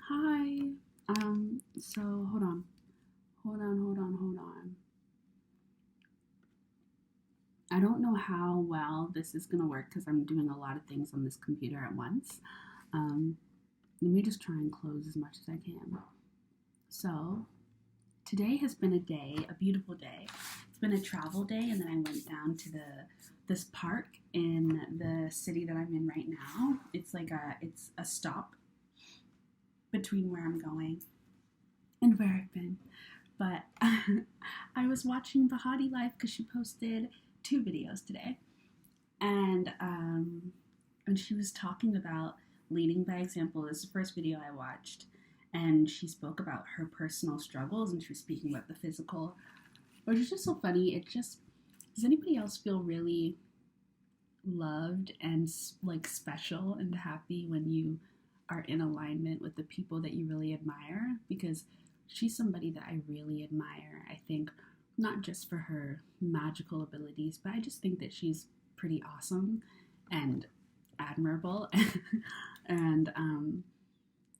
Hi. So hold on. Hold on. I don't know how well this is gonna work because I'm doing a lot of things on this computer at once. Um, Let me just try and close as much as I can. So today has been a beautiful day. It's been a travel day, and then I went down to this park in the city that I'm in right now. It's a stop between where I'm going and where I've been. But I was watching Bahati Life because she posted two videos today, and she was talking about leading by example. This is the first video I watched, and she spoke about her personal struggles, and she was speaking about the physical, which is just so funny. It just does anybody else feel really loved and like special and happy when you are in alignment with the people that you really admire? Because she's somebody that I really admire. I think not just for her magical abilities, but I just think that she's pretty awesome and admirable. And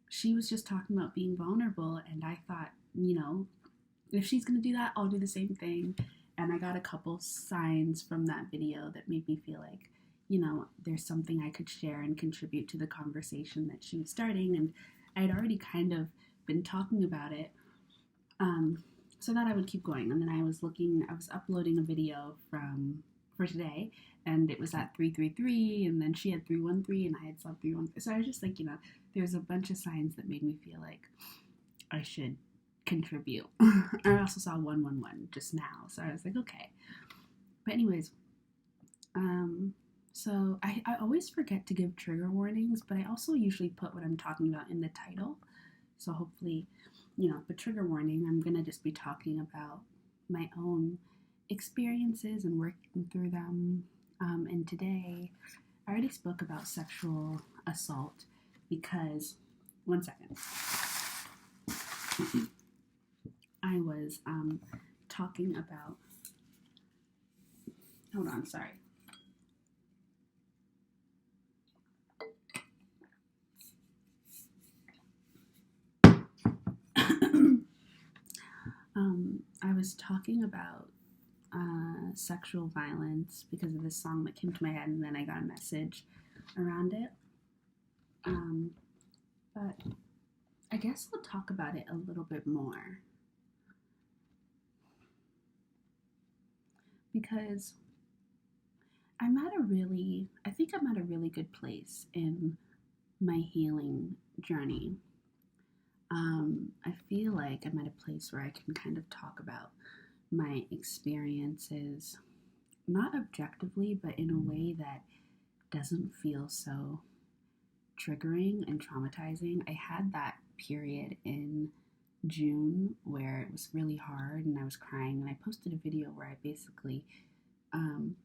she was just talking about being vulnerable, and I thought, if she's gonna do that, I'll do the same thing. And I got a couple signs from that video that made me feel like, there's something I could share and contribute to the conversation that she was starting. And I had already kind of been talking about it, um, so that I would keep going. And then I was uploading a video for today, and it was at 333, and then she had 313, and I had saw 313. So I was just like, there's a bunch of signs that made me feel like I should contribute. I also saw 111 just now, so I was like, okay. But anyways, um, so I always forget to give trigger warnings, but I also usually put what I'm talking about in the title. So hopefully, but trigger warning, I'm gonna just be talking about my own experiences and working through them. And today, I already spoke about sexual assault because, one second, I was talking about, hold on, sorry. I was talking about sexual violence because of this song that came to my head, and then I got a message around it. Um, but I guess I'll talk about it a little bit more because I think I'm at a really good place in my healing journey. I feel like I'm at a place where I can kind of talk about my experiences, not objectively, but in a way that doesn't feel so triggering and traumatizing. I had that period in June where it was really hard and I was crying, and I posted a video where I basically um,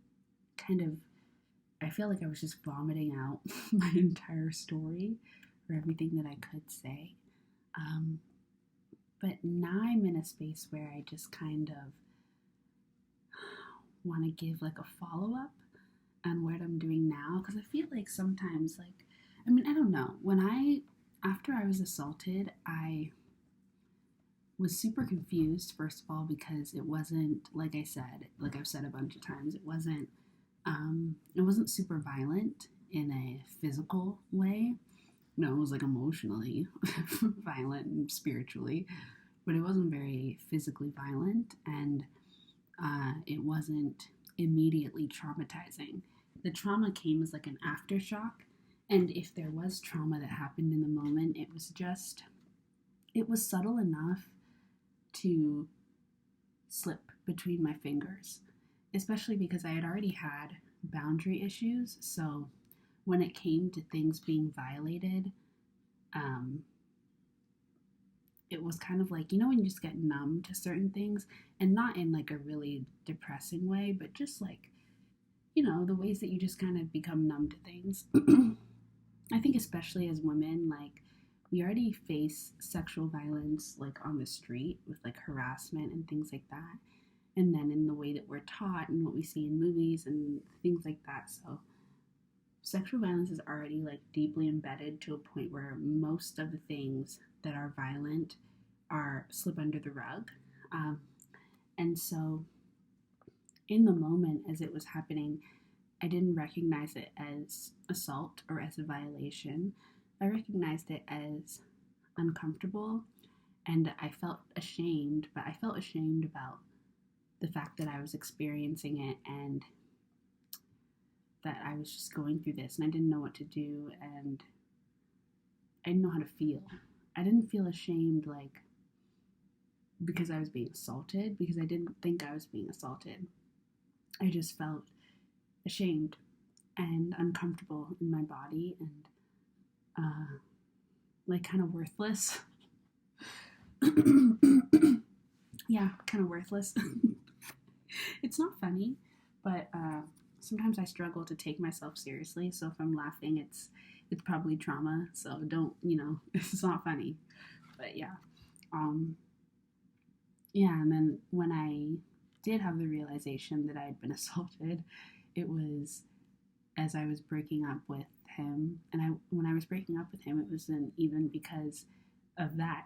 kind of I feel like I was just vomiting out my entire story or everything that I could say. Um, but now I'm in a space where I just kind of want to give like a follow up on what I'm doing now, because I feel like sometimes, like, I don't know, after I was assaulted, I was super confused, first of all, because it wasn't, like I've said a bunch of times, it wasn't super violent in a physical way. No, it was like emotionally violent and spiritually, but it wasn't very physically violent, and it wasn't immediately traumatizing. The trauma came as like an aftershock, and if there was trauma that happened in the moment, it was subtle enough to slip between my fingers, especially because I had already had boundary issues. So when it came to things being violated, um, it was kind of like, when you just get numb to certain things, and not in like a really depressing way, but just like, the ways that you just kind of become numb to things. I think, especially as women, like, we already face sexual violence like on the street with like harassment and things like that. And then in the way that we're taught and what we see in movies and things like that. So sexual violence is already like deeply embedded to a point where most of the things that are violent are slip under the rug. Um, and so in the moment as it was happening, I didn't recognize it as assault or as a violation. I recognized it as uncomfortable, and I felt ashamed, but I felt ashamed about the fact that I was experiencing it and that I was just going through this and I didn't know what to do and I didn't know how to feel. I didn't feel ashamed like because I was being assaulted, because I didn't think I was being assaulted. I just felt ashamed and uncomfortable in my body and like kind of worthless. Yeah, kind of worthless. It's not funny, but sometimes I struggle to take myself seriously. So if I'm laughing, it's probably trauma. So don't, it's not funny. But yeah, yeah. And then when I did have the realization that I had been assaulted, it was as I was breaking up with him. And when I was breaking up with him, it wasn't even because of that.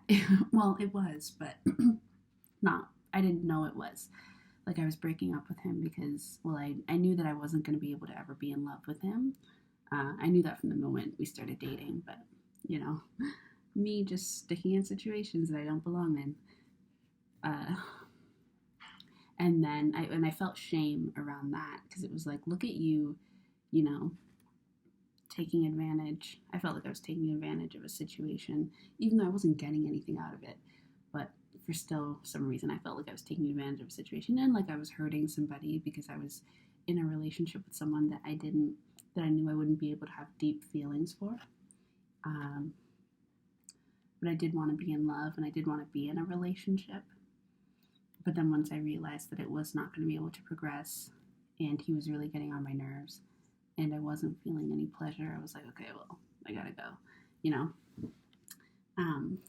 Well, it was, but not. I didn't know it was. Like I was breaking up with him because, well, I knew that I wasn't going to be able to ever be in love with him. I knew that from the moment we started dating, but me just sticking in situations that I don't belong in. And then I felt shame around that because it was like, look at you, you know, taking advantage. I felt like I was taking advantage of a situation, even though I wasn't getting anything out of it. But for still some reason, I felt like I was taking advantage of a situation and like I was hurting somebody because I was in a relationship with someone that I knew I wouldn't be able to have deep feelings for. But I did want to be in love and I did want to be in a relationship. But then once I realized that it was not going to be able to progress and he was really getting on my nerves and I wasn't feeling any pleasure, I was like, okay, well, I gotta go, you know? And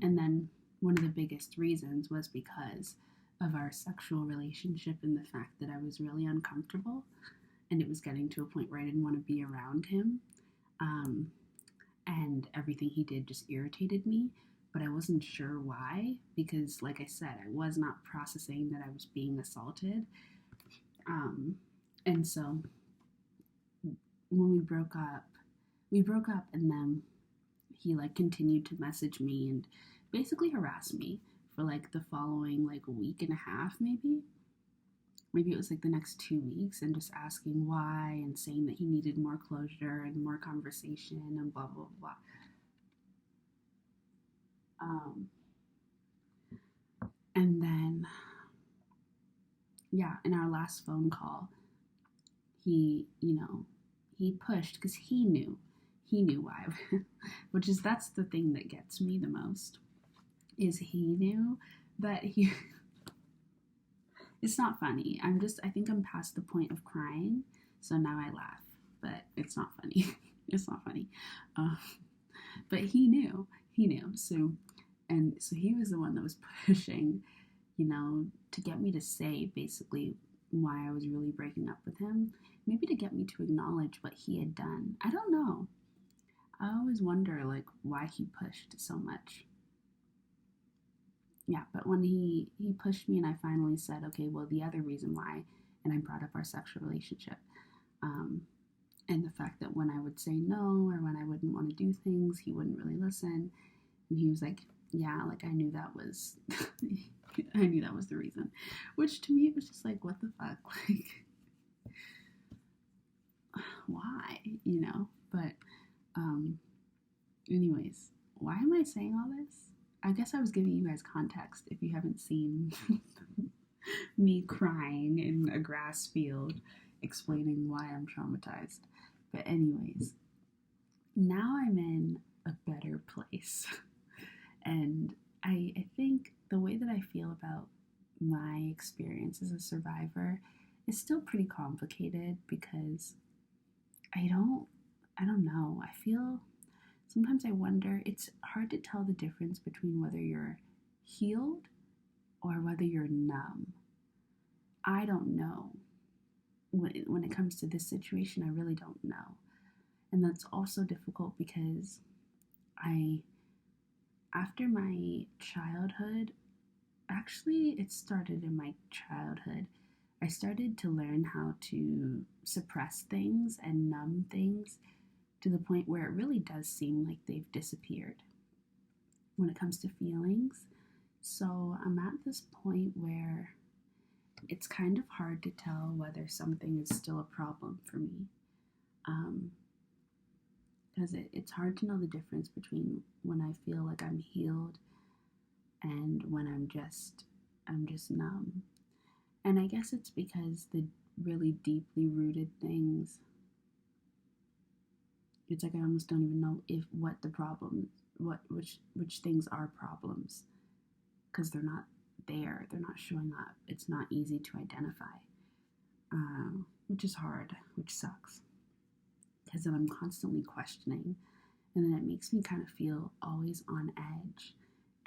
then one of the biggest reasons was because of our sexual relationship and the fact that I was really uncomfortable and it was getting to a point where I didn't want to be around him. And everything he did just irritated me, but I wasn't sure why because, like I said, I was not processing that I was being assaulted. And so when we broke up, and then he like continued to message me and basically harass me for like the following like a week and a half, maybe it was like the next 2 weeks, and just asking why and saying that he needed more closure and more conversation and blah blah blah. And then yeah, in our last phone call, he pushed because he knew why, that's the thing that gets me the most, is he knew that he it's not funny. I think I'm past the point of crying, so now I laugh, but it's not funny. It's not funny. But he knew. So he was the one that was pushing, to get me to say basically why I was really breaking up with him. Maybe to get me to acknowledge what he had done. I don't know. I always wonder like why he pushed so much. Yeah, but when he pushed me and I finally said, okay, well, the other reason why, and I brought up our sexual relationship, and the fact that when I would say no or when I wouldn't want to do things, he wouldn't really listen. And he was like, yeah, like I knew that was the reason. Which to me it was just like, what the fuck? Like why? But anyways, why am I saying all this? I guess I was giving you guys context if you haven't seen me crying in a grass field explaining why I'm traumatized. But anyways, now I'm in a better place. And I think the way that I feel about my experience as a survivor is still pretty complicated because I don't know. I feel sometimes I wonder, it's hard to tell the difference between whether you're healed or whether you're numb. I don't know. When it comes to this situation, I really don't know. And that's also difficult because I, after my childhood, actually, it started in my childhood. I started to learn how to suppress things and numb things to the point where it really does seem like they've disappeared when it comes to feelings. So I'm at this point where it's kind of hard to tell whether something is still a problem for me. Um, because it's hard to know the difference between when I feel like I'm healed and when I'm just numb. And I guess it's because the really deeply rooted things, it's like I almost don't even know if what the problem, which things are problems, because they're not there, they're not showing up. It's not easy to identify, which is hard, which sucks, because then I'm constantly questioning, and then it makes me kind of feel always on edge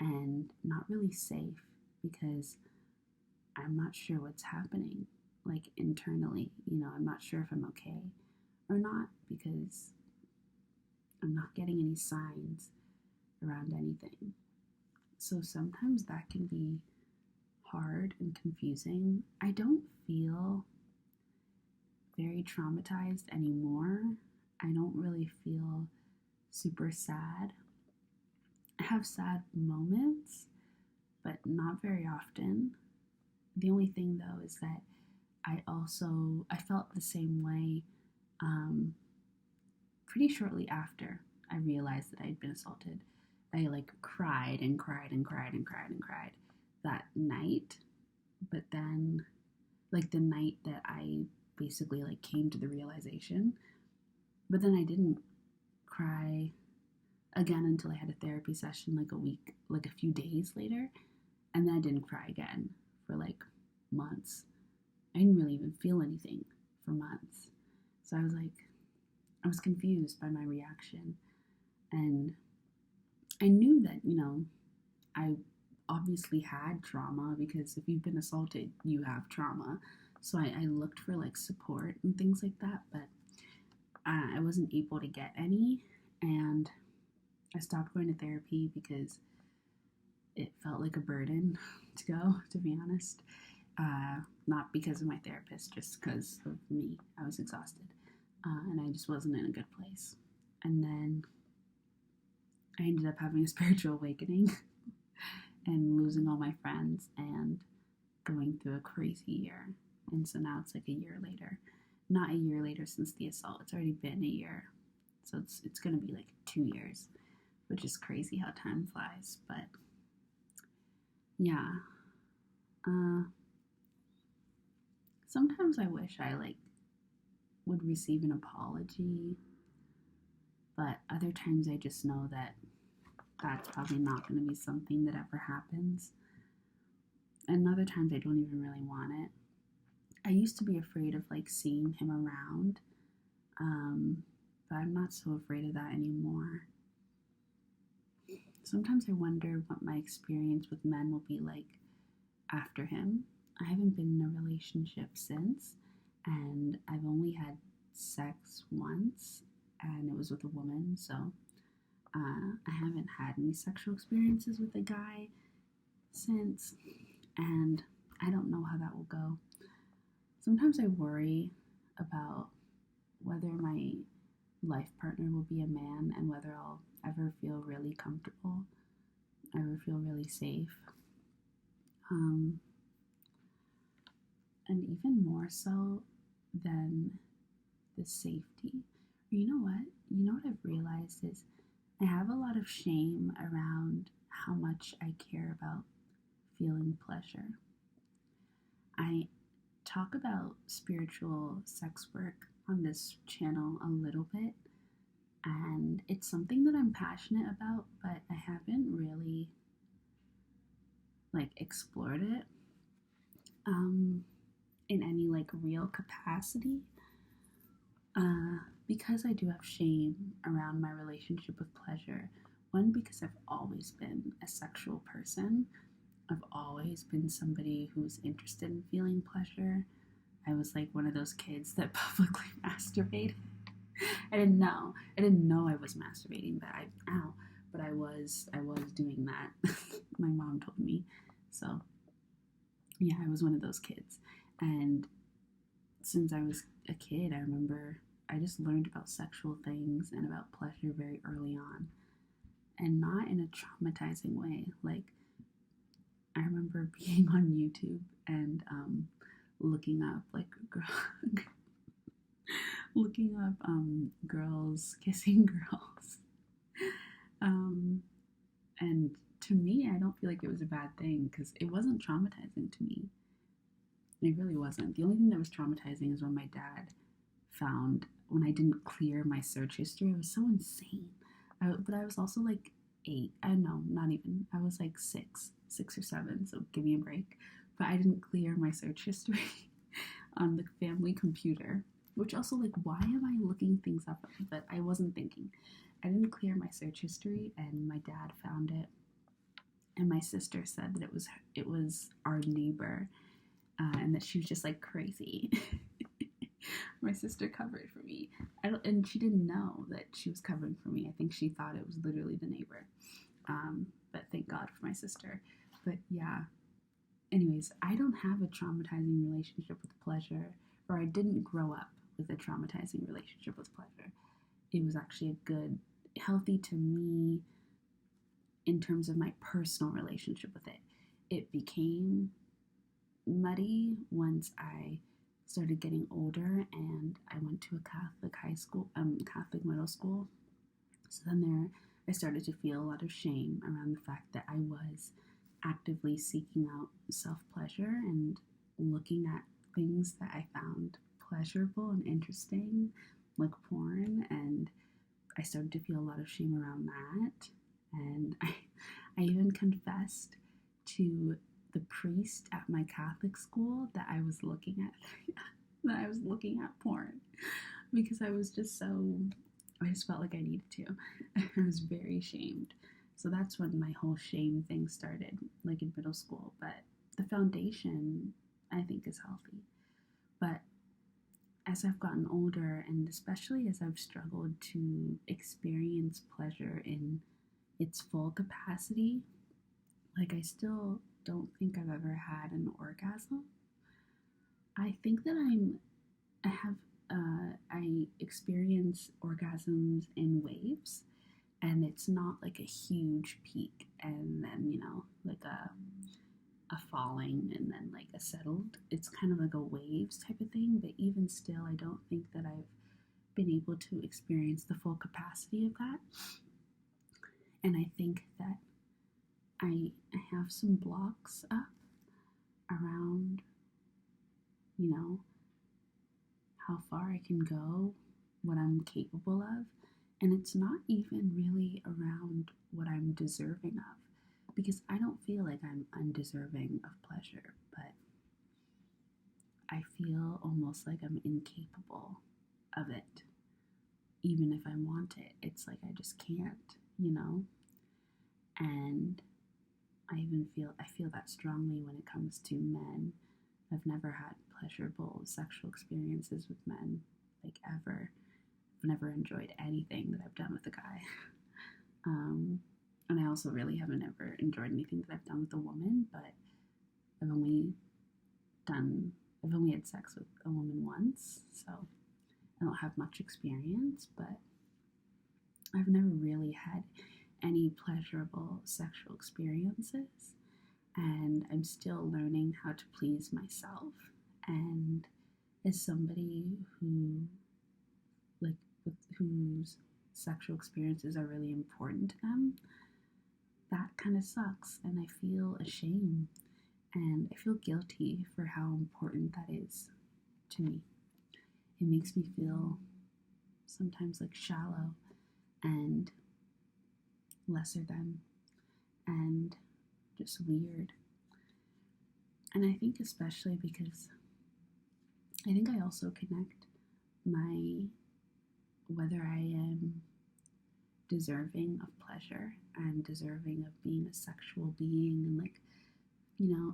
and not really safe because I'm not sure what's happening, like internally. I'm not sure if I'm okay or not because I'm not getting any signs around anything. So sometimes that can be hard and confusing. I don't feel very traumatized anymore. I don't really feel super sad. I have sad moments, but not very often. The only thing though is that I felt the same way pretty shortly after I realized that I'd been assaulted. I like cried and cried and cried and cried and cried that night. But then, like the night that I basically like came to the realization, but then I didn't cry again until I had a therapy session like a week, like a few days later. And then I didn't cry again for like months. I didn't really even feel anything for months. So I was confused by my reaction. And I knew that, I obviously had trauma because if you've been assaulted, you have trauma. So I looked for like support and things like that, but I wasn't able to get any. And I stopped going to therapy because it felt like a burden to go, to be honest. Not because of my therapist, just because of me. I was exhausted and I just wasn't in a good place. And then I ended up having a spiritual awakening and losing all my friends and going through a crazy year. And so now it's like a year later. Not a year later since the assault. It's already been a year. So it's going to be like 2 years, which is crazy how time flies. But yeah. Sometimes I wish I like would receive an apology, but other times I just know that that's probably not going to be something that ever happens. And other times I don't even really want it. I used to be afraid of like seeing him around, but I'm not so afraid of that anymore. Sometimes I wonder what my experience with men will be like after him. I haven't been in a relationship since, and I've only had sex once, and it was with a woman, so I haven't had any sexual experiences with a guy since, and I don't know how that will go. Sometimes I worry about whether my life partner will be a man and whether I'll ever feel really comfortable, ever feel really safe. And even more so than the safety. You know what? You know what I've realized is I have a lot of shame around how much I care about feeling pleasure. I talk about spiritual sex work on this channel a little bit, and it's something that I'm passionate about, but I haven't really like explored it in any like real capacity because I do have shame around my relationship with pleasure. One, because I've always been a sexual person. I've always been somebody who's interested in feeling pleasure. I was like one of those kids that publicly masturbated. I didn't know. I didn't know I was masturbating, but I was doing that. My mom told me. So, yeah, I was one of those kids. And since I was a kid, I remember I just learned about sexual things and about pleasure very early on, and not in a traumatizing way. Like, I remember being on YouTube and looking up like looking up girls kissing girls. Um, and to me, I don't feel like it was a bad thing because it wasn't traumatizing to me. It really wasn't. The only thing that was traumatizing is when my dad found when I didn't clear my search history. It was so insane. But I was also like 8. I know, not even. I was like 6 or 7. So give me a break. But I didn't clear my search history on the family computer. Which also, like, why am I looking things up that I wasn't thinking? I didn't clear my search history, and my dad found it, and my sister said that it was our neighbor, and that she was just like crazy. My sister covered for me. And she didn't know that she was covering for me. I think she thought it was literally the neighbor. But thank God for my sister. But yeah. Anyways, I don't have a traumatizing relationship with pleasure, or I didn't grow up with a traumatizing relationship with pleasure. It was actually a good, healthy to me in terms of my personal relationship with it. It became muddy once I started getting older and I went to a Catholic high school, Catholic middle school. So then I started to feel a lot of shame around the fact that I was actively seeking out self pleasure and looking at things that I found pleasurable and interesting, like porn. And I started to feel a lot of shame around that. And I even confessed to the priest at my Catholic school that I was looking at that I was looking at porn because I was just so I just felt like I needed to. I was very ashamed. So that's when my whole shame thing started, like in middle school. But the foundation, I think, is healthy. But as I've gotten older, and especially as I've struggled to experience pleasure in its full capacity, like I still don't think I've ever had an orgasm. I think that I experience orgasms in waves, and it's not like a huge peak and then, like a falling and then like a settled. It's kind of like a waves type of thing, but even still, I don't think that I've been able to experience the full capacity of that. And I think that I have some blocks up around, you know, how far I can go, what I'm capable of. And it's not even really around what I'm deserving of, because I don't feel like I'm undeserving of pleasure, but I feel almost like I'm incapable of it. Even if I want it, it's like I just can't. And I feel that strongly when it comes to men. I've never had pleasurable sexual experiences with men, like ever. I've never enjoyed anything that I've done with a guy. And I also really haven't ever enjoyed anything that I've done with a woman, but I've only had sex with a woman once, so I don't have much experience, but I've never really had any pleasurable sexual experiences, and I'm still learning how to please myself. And as somebody whose sexual experiences are really important to them, that kind of sucks, and I feel ashamed and I feel guilty for how important that is to me. It makes me feel sometimes like shallow and lesser than and just weird. And I think especially because I think I also connect my whether I am deserving of pleasure and deserving of being a sexual being and like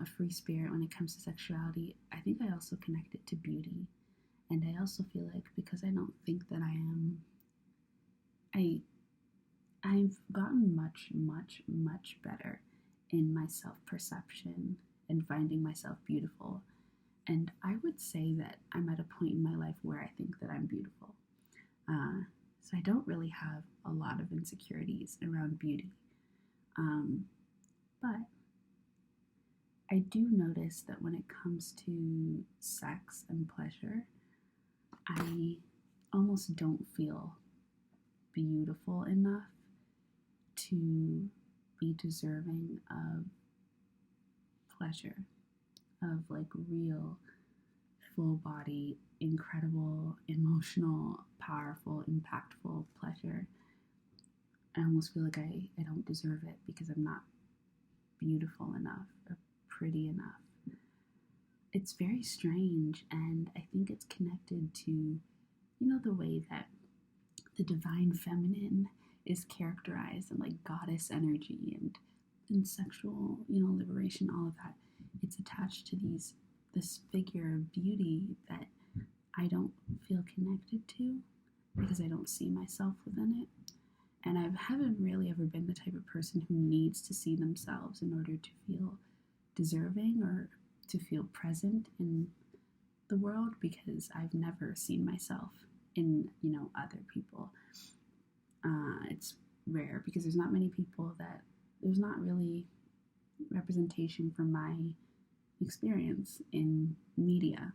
a free spirit when it comes to sexuality. I think I also connect it to beauty And I also feel like because I don't think that I I've gotten much, much, much better in my self-perception and finding myself beautiful. And I would say that I'm at a point in my life where I think that I'm beautiful. So I don't really have a lot of insecurities around beauty. Um, but I do notice that when it comes to sex and pleasure, I almost don't feel beautiful enough to be deserving of pleasure, of like real, full body, incredible, emotional, powerful, impactful pleasure. I almost feel like I don't deserve it because I'm not beautiful enough or pretty enough. It's very strange, and I think it's connected to, the way that the divine feminine is characterized and like goddess energy and sexual, liberation, all of that. It's attached to this figure of beauty that I don't feel connected to because I don't see myself within it. And I haven't really ever been the type of person who needs to see themselves in order to feel deserving or to feel present in the world, because I've never seen myself in, other people. It's rare because there's not many people that there's not really representation from my experience in media.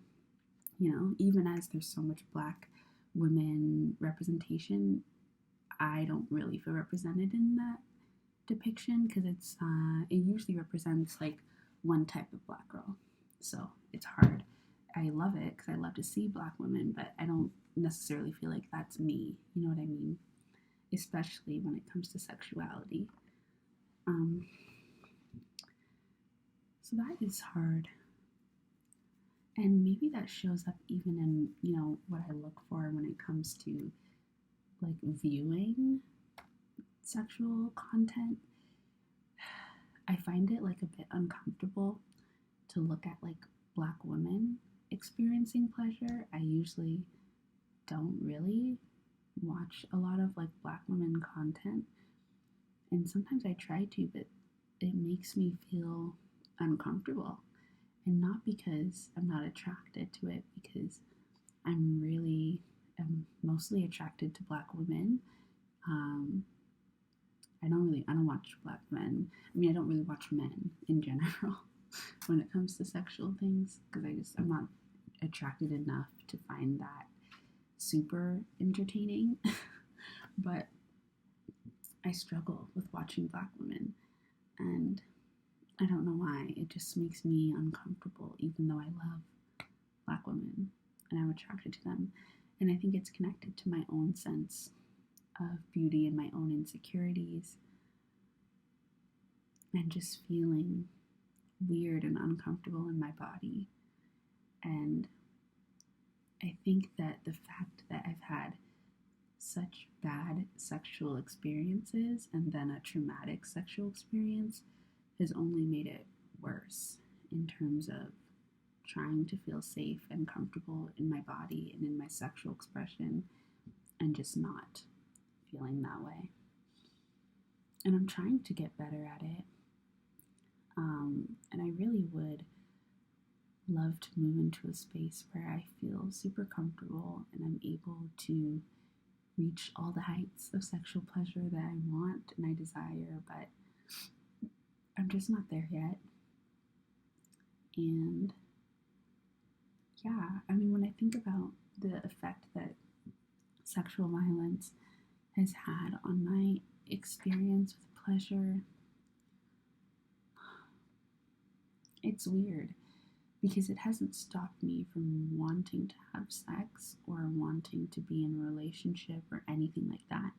Even as there's so much Black women representation, I don't really feel represented in that depiction because it usually represents like one type of Black girl. So it's hard. I love it because I love to see Black women, but I don't necessarily feel like that's me. You know what I mean? Especially when it comes to sexuality. So that is hard. And maybe that shows up even in, what I look for when it comes to like viewing sexual content. I find it like a bit uncomfortable to look at like Black women experiencing pleasure. I usually don't really watch a lot of like Black women content, and sometimes I try to, but it makes me feel uncomfortable. And not because I'm not attracted to it, because I'm mostly attracted to Black women. I don't watch Black men. I mean, I don't really watch men in general when it comes to sexual things because I'm not attracted enough to find that super entertaining. But I struggle with watching Black women, and I don't know why. It just makes me uncomfortable, even though I love Black women and I'm attracted to them. And I think it's connected to my own sense of beauty and my own insecurities and just feeling weird and uncomfortable in my body. And I think that the fact that I've had such bad sexual experiences and then a traumatic sexual experience has only made it worse in terms of trying to feel safe and comfortable in my body and in my sexual expression, and just not feeling that way. And I'm trying to get better at it. And I really would love to move into a space where I feel super comfortable and I'm able to reach all the heights of sexual pleasure that I want and I desire, but I'm just not there yet. And yeah, I mean, when I think about the effect that sexual violence has had on my experience with pleasure, it's weird because it hasn't stopped me from wanting to have sex or wanting to be in a relationship or anything like that.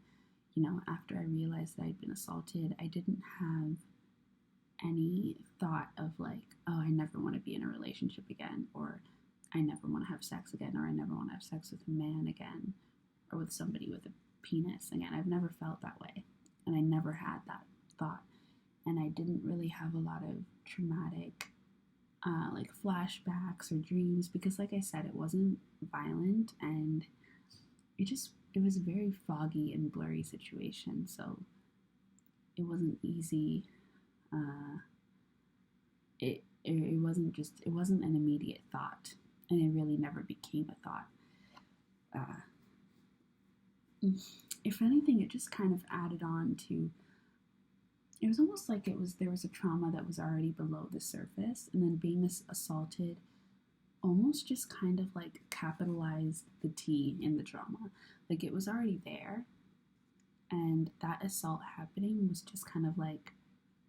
After I realized that I'd been assaulted, I didn't have any thought of like, oh, I never want to be in a relationship again, or I never want to have sex again, or I never want to have sex with a man again, or with somebody with a penis again. I've never felt that way, and I never had that thought. And I didn't really have a lot of traumatic like flashbacks or dreams, because like I said, it wasn't violent, and it was a very foggy and blurry situation, so it wasn't easy. It wasn't an immediate thought, and it really never became a thought. uh, if anything, it just kind of added on to, it was almost like there was a trauma that was already below the surface, and then being assaulted almost just kind of like capitalized the T in the trauma. Like it was already there, and that assault happening was just kind of like,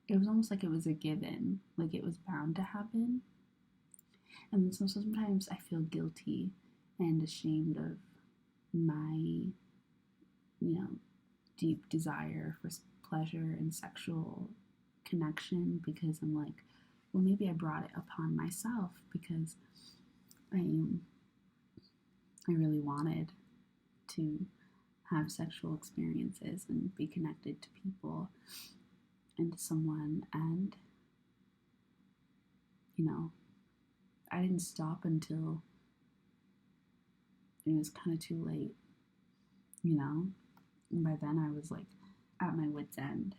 it was almost like it was a given, like it was bound to happen. And so sometimes I feel guilty and ashamed of my, you know, deep desire for pleasure and sexual connection, because I'm like, well, maybe I brought it upon myself because I I really wanted to have sexual experiences and be connected to people and to someone, and you know, I didn't stop until it was kind of too late, you know. And by then I was like at my wit's end.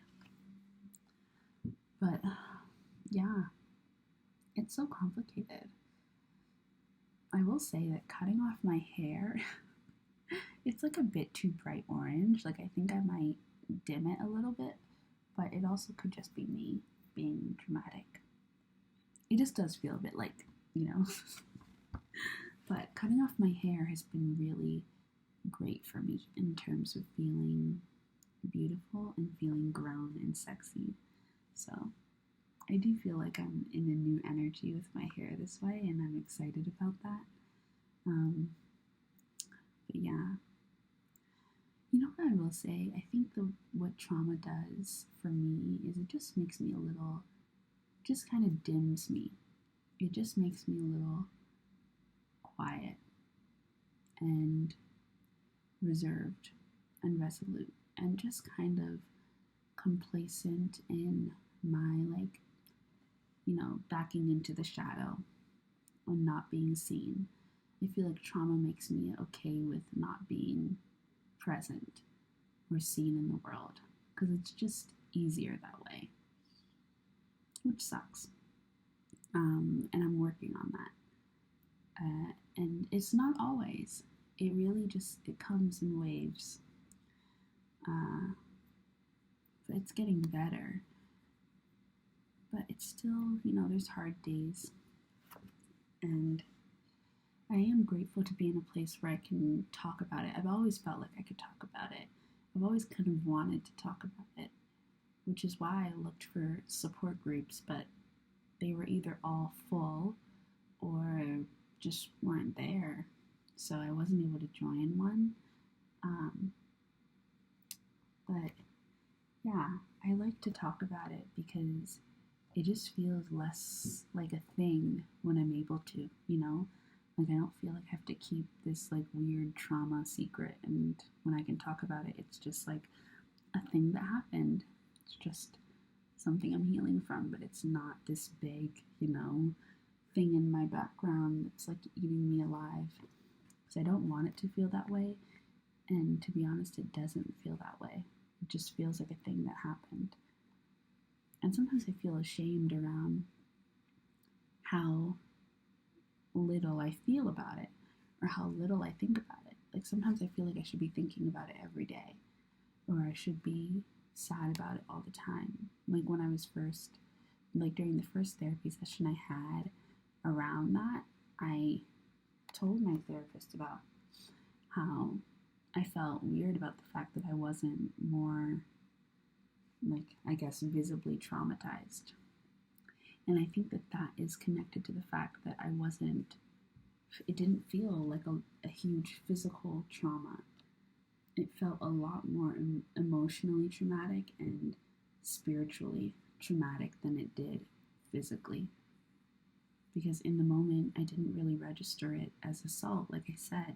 But yeah, it's so complicated. I will say that cutting off my hair, it's like a bit too bright orange. Like I think I might dim it a little bit, but it also could just be me being dramatic. It just does feel a bit like, you know. But cutting off my hair has been really great for me in terms of feeling beautiful and feeling grown and sexy. So I do feel like I'm in a new energy with my hair this way, and I'm excited about that. But yeah, you know what I will say? I think what trauma does for me is it just makes me a little, just kind of dims me. It just makes me a little quiet and reserved and resolute and just kind of complacent in my, like, you know, backing into the shadow and not being seen. I feel like trauma makes me okay with not being present or seen in the world, because it's just easier that way, which sucks. And I'm working on that. And it's not always. It really just, it comes in waves. But it's getting better. But it's still, you know, there's hard days. And I am grateful to be in a place where I can talk about it. I've always felt like I could talk about it. I've always kind of wanted to talk about it, which is why I looked for support groups, but they were either all full or just weren't there. So I wasn't able to join one. But yeah, I like to talk about it because it just feels less like a thing when I'm able to, you know? Like I don't feel like I have to keep this like weird trauma secret, and when I can talk about it, it's just like a thing that happened. It's just something I'm healing from, but it's not this big, you know, thing in my background that's like eating me alive. Because I don't want it to feel that way, and to be honest, it doesn't feel that way. It just feels like a thing that happened. And sometimes I feel ashamed around how little I feel about it or how little I think about it. Like sometimes I feel like I should be thinking about it every day, or I should be sad about it all the time. Like when I was first, like during the first therapy session I had around that, I told my therapist about how I felt weird about the fact that I wasn't more, like, I guess, visibly traumatized. And I think that that is connected to the fact that I wasn't, it didn't feel like a huge physical trauma. It felt a lot more emotionally traumatic and spiritually traumatic than it did physically. Because in the moment, I didn't really register it as assault, like I said.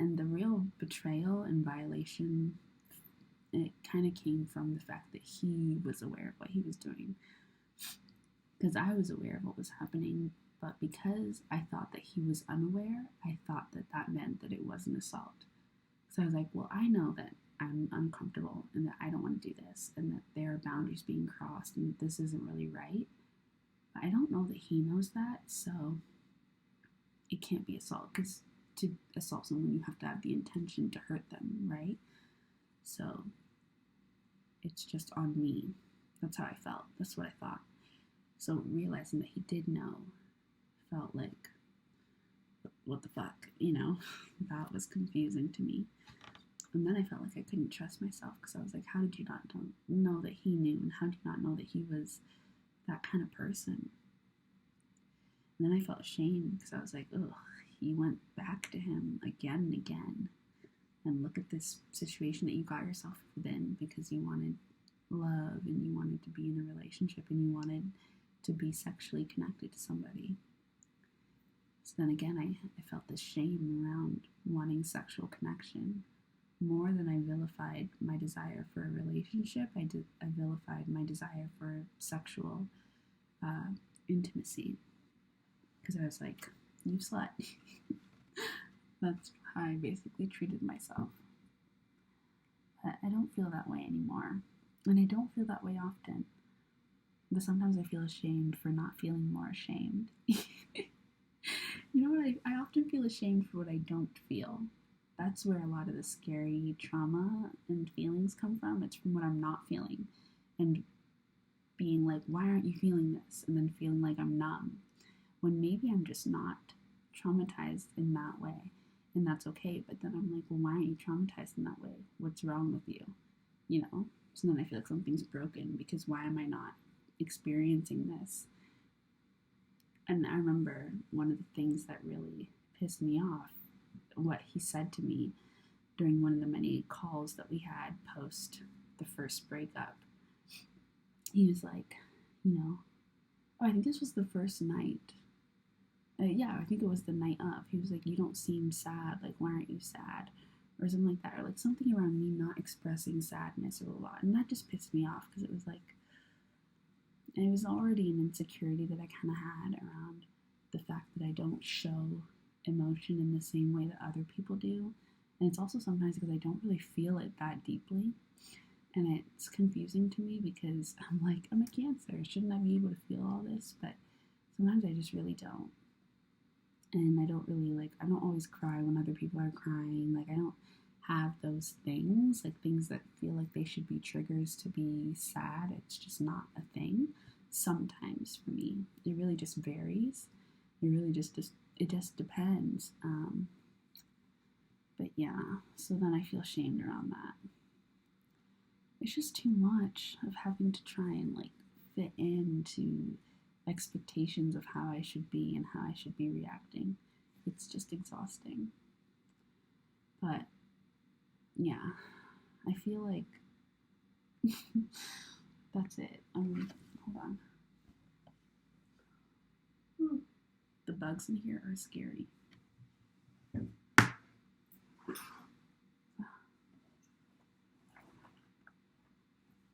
And the real betrayal and violation, it kind of came from the fact that he was aware of what he was doing. because I was aware of what was happening, but because I thought that he was unaware, I thought that that meant that it was an assault. So I was like, well, I know that I'm uncomfortable and that I don't want to do this and that there are boundaries being crossed and this isn't really right. But I don't know that he knows that, so it can't be assault because to assault someone, you have to have the intention to hurt them, right? So it's just on me. That's how I felt. That's what I thought. So realizing that he did know felt like, what the fuck, that was confusing to me. And then I felt like I couldn't trust myself because I was like, how did you not know that he knew? And how did you not know that he was that kind of person? And then I felt ashamed because I was like, ugh, you went back to him again and again. And look at this situation that you got yourself within because you wanted love and you wanted to be in a relationship and you wanted to be sexually connected to somebody. So then again, I felt this shame around wanting sexual connection. More than I vilified my desire for a relationship, I vilified my desire for sexual intimacy. Because I was like, you slut. That's how I basically treated myself. But I don't feel that way anymore. And I don't feel that way often. But sometimes I feel ashamed for not feeling more ashamed. You know what? I often feel ashamed for what I don't feel. That's where a lot of the scary trauma and feelings come from. It's from what I'm not feeling. And being like, why aren't you feeling this? And then feeling like I'm numb. When maybe I'm just not traumatized in that way. And that's okay. But then I'm like, well, why aren't you traumatized in that way? What's wrong with you? So then I feel like something's broken because why am I not experiencing this? And I remember one of the things that really pissed me off, what he said to me during one of the many calls that we had post the first breakup. He was like, I think this was the first night. I think it was the night of. He was like, you don't seem sad. Like, why aren't you sad? Or something like that. Or like something around me not expressing sadness or a lot. And that just pissed me off because it was like, and it was already an insecurity that I kind of had around the fact that I don't show emotion in the same way that other people do. And it's also sometimes because I don't really feel it that deeply. And it's confusing to me because I'm like, I'm a Cancer. Shouldn't I be able to feel all this? But sometimes I just really don't. And I don't always cry when other people are crying. Like, I don't have those things, like things that feel like they should be triggers to be sad. It's just not a thing. Sometimes for me, it really just varies. It just depends. But yeah, so then I feel shamed around that. It's just too much of having to try and like fit into expectations of how I should be and how I should be reacting. It's just exhausting. But yeah, I feel like that's it. Hold on. The bugs in here are scary.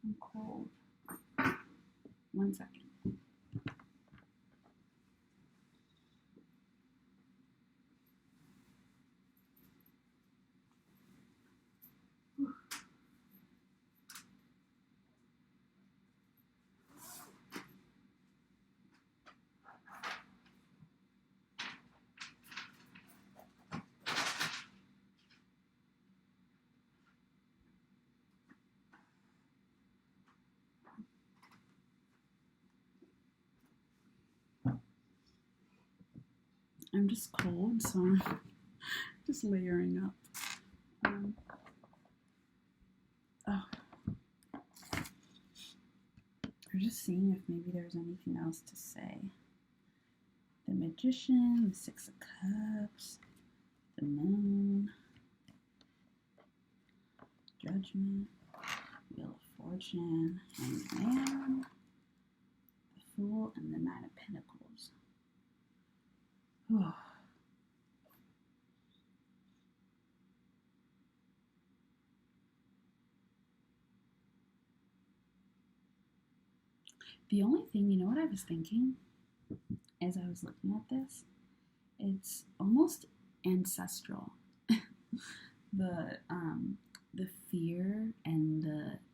I'm cold. 1 second. I'm just cold, so I'm just layering up. I'm just seeing if maybe there's anything else to say. The Magician, the Six of Cups, the Moon, Judgment, Wheel of Fortune, Hanged Man, the Fool, and the Nine of Pentacles. Oh. The only thing, you know what I was thinking as I was looking at this? It's almost ancestral. The fear and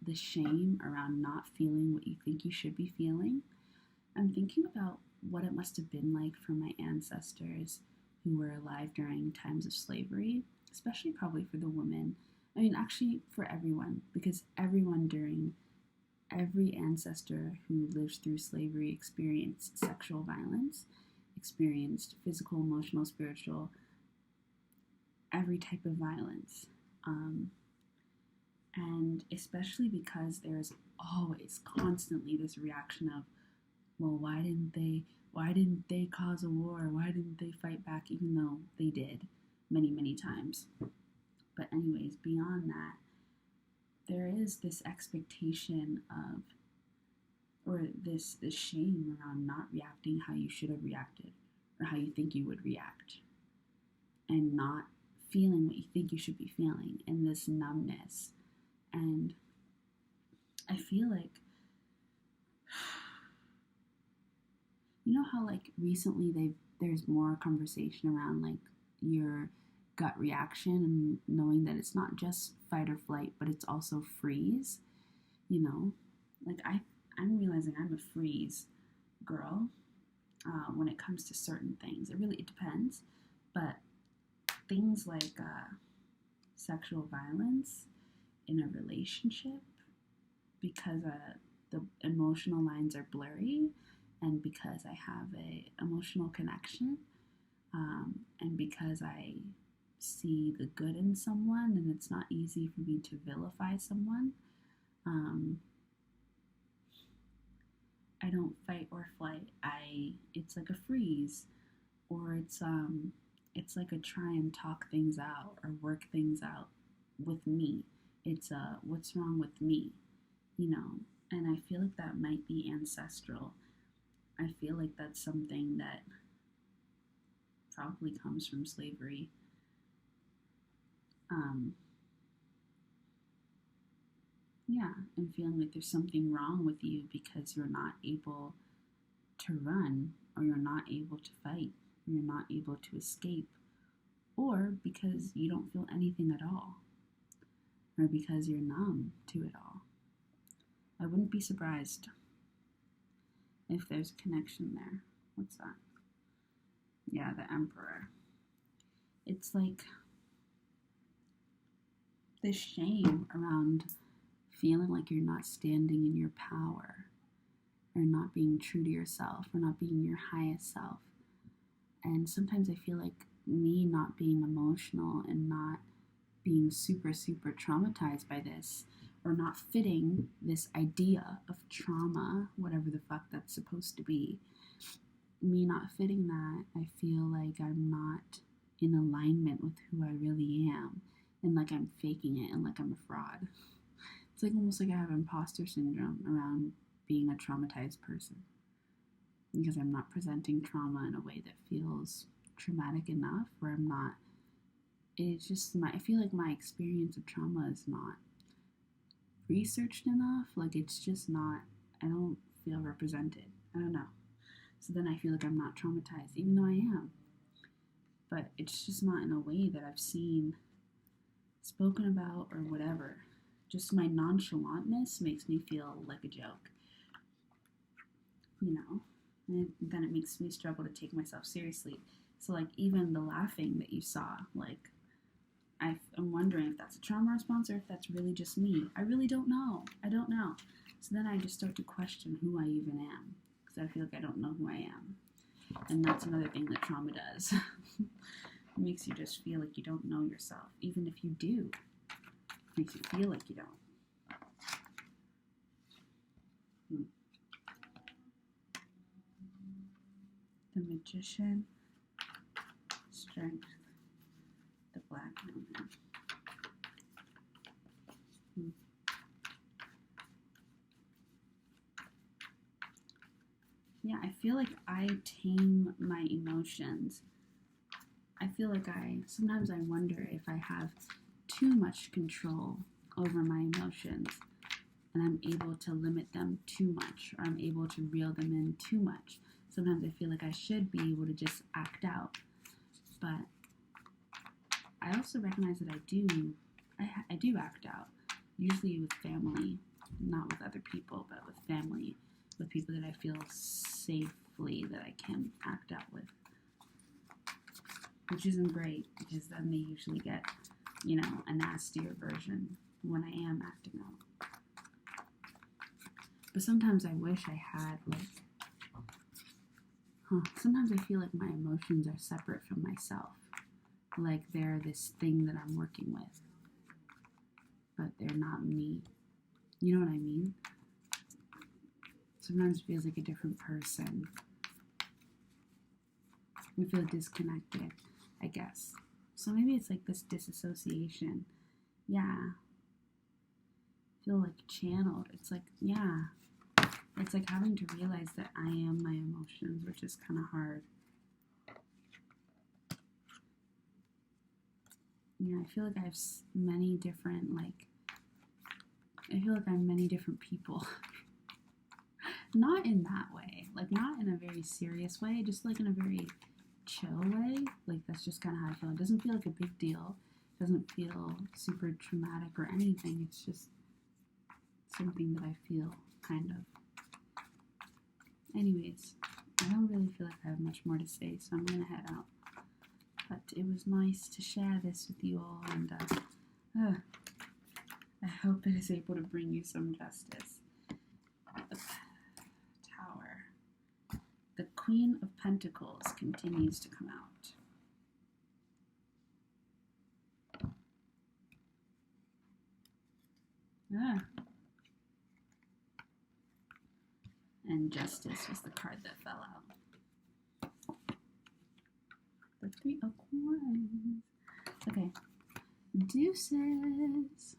the shame around not feeling what you think you should be feeling. I'm thinking about what it must have been like for my ancestors who were alive during times of slavery, especially probably for the women. I mean, actually, for everyone, because everyone during every ancestor who lived through slavery experienced sexual violence, experienced physical, emotional, spiritual, every type of violence. And especially because there's always constantly this reaction of, well, why didn't they cause a war? Why didn't they fight back? Even though they did many, many times. But anyways, beyond that, there is this expectation of, or this shame around not reacting how you should have reacted or how you think you would react, and not feeling what you think you should be feeling, and this numbness. And I feel like, you know how like recently there's more conversation around like your gut reaction and knowing that it's not just fight or flight, but it's also freeze. You know, like I'm realizing I'm a freeze girl when it comes to certain things. It depends, but things like sexual violence in a relationship, because the emotional lines are blurry, and because I have a emotional connection, and because I see the good in someone, and it's not easy for me to vilify someone. I don't fight or flight. It's like a freeze, or it's like a try and talk things out or work things out with me. It's what's wrong with me, you know. And I feel like that might be ancestral. I feel like that's something that probably comes from slavery. Um, yeah, and feeling like there's something wrong with you because you're not able to run, or you're not able to fight, or you're not able to escape, or because you don't feel anything at all, or because you're numb to it all. I wouldn't be surprised if there's a connection there. What's that? Yeah, the Emperor. It's like this shame around feeling like you're not standing in your power, or not being true to yourself, or not being your highest self. And sometimes I feel like me not being emotional and not being super, super traumatized by this, or not fitting this idea of trauma, whatever the fuck that's supposed to be, me not fitting that, I feel like I'm not in alignment with who I really am, and like I'm faking it, and like I'm a fraud. It's like almost like I have imposter syndrome around being a traumatized person, because I'm not presenting trauma in a way that feels traumatic enough, or I'm not. It's just I feel like my experience of trauma is not researched enough. Like it's just not. I don't feel represented. I don't know. So then I feel like I'm not traumatized, even though I am. But it's just not in a way that I've seen spoken about or whatever. Just my nonchalantness makes me feel like a joke, you know? And then it makes me struggle to take myself seriously. So, like, even the laughing that you saw, like, I'm wondering if that's a trauma response or if that's really just me. I really don't know. I don't know. So then I just start to question who I even am, because I feel like I don't know who I am. And that's another thing that trauma does. It makes you just feel like you don't know yourself, even if you do. It makes you feel like you don't. The Magician, Strength, the Black Mountain. Yeah, I feel like I tame my emotions. I feel like sometimes I wonder if I have too much control over my emotions, and I'm able to limit them too much, or I'm able to reel them in too much. Sometimes I feel like I should be able to just act out, but I also recognize that I do act out, usually with family, not with other people, but with family, with people that I feel safely that I can act out with, which isn't great because then they usually get, a nastier version when I am acting out. But sometimes I wish I had, sometimes I feel like my emotions are separate from myself. Like they're this thing that I'm working with, but they're not me. You know what I mean? Sometimes it feels like a different person. I feel disconnected, I guess. So maybe it's like this disassociation. Yeah. I feel like channeled. It's like, yeah. It's like having to realize that I am my emotions, which is kind of hard. I feel like I have many different, I feel like I'm many different people. Not in that way. Not in a very serious way, just in a very chill way. That's just kind of how I feel. It doesn't feel like a big deal. It doesn't feel super traumatic or anything. It's just something that I feel, kind of. Anyways, I don't really feel like I have much more to say, so I'm going to head out. But it was nice to share this with you all, and I hope it is able to bring you some justice. The Tower. The Queen of Pentacles continues to come out. And Justice was the card that fell out. The Three of Wands. Okay. Deuces.